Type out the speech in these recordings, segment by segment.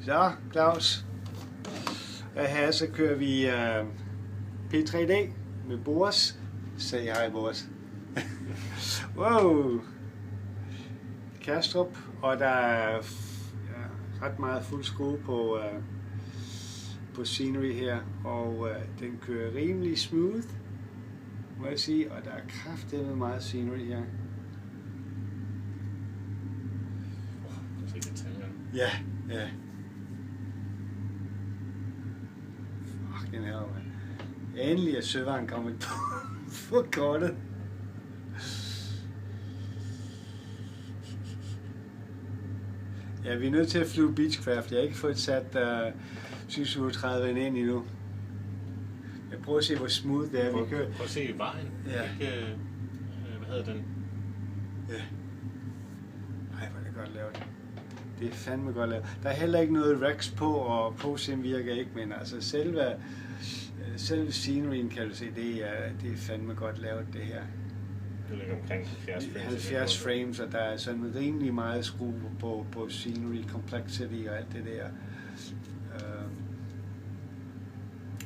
Så, Claus. Her så kører vi P3D med Boris. Say hej, Boris. Wow. Kastrup, og der er ret meget fuld skrue på scenery her, og den kører rimelig smooth, må jeg sige, og der er kraftedeme meget scenery her. Det er detaljerne. Ja, ja. Fucking hell, man. Endelig er søvaren kommet på kortet. Ja, vi er nødt til at flyve Beechcraft. Jeg har ikke fået sat 737 ind endnu. Jeg prøver at se, hvor smooth det er. Prøv at se vejen. Ja. Ikke, hvad hedder den? Ja. Ej, hvor er det godt lavet. Det er fandme godt lavet. Der er heller ikke noget Rex på, og posen virker ikke, men altså selve scenerien, kan du se, det er fandme godt lavet, det her. Det ligger omkring 70 frames. 70 frames, og der er sådan rimelig meget skrue på scenery, complexity og alt det der.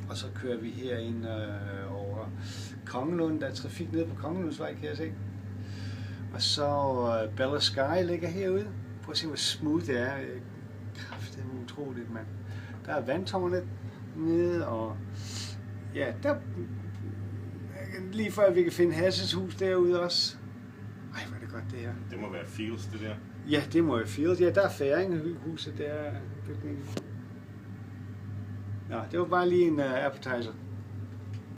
Og så kører vi herind over Kongelund. Der er trafik nede på Kongelundsvej, kan jeg se. Og så Bella Sky ligger herude. Prøv at se, hvor smooth det er. Kraftedeme utroligt, mand. Der er vandtårnet nede, og ja, der lige før vi kan finde Hasses hus derude også. Ej, hvor er det godt det her. Det må være Fields, det der. Ja, det må være Fields. Ja, der er Færingehuset, der er bygningen. Nå, det var bare lige en appetizer.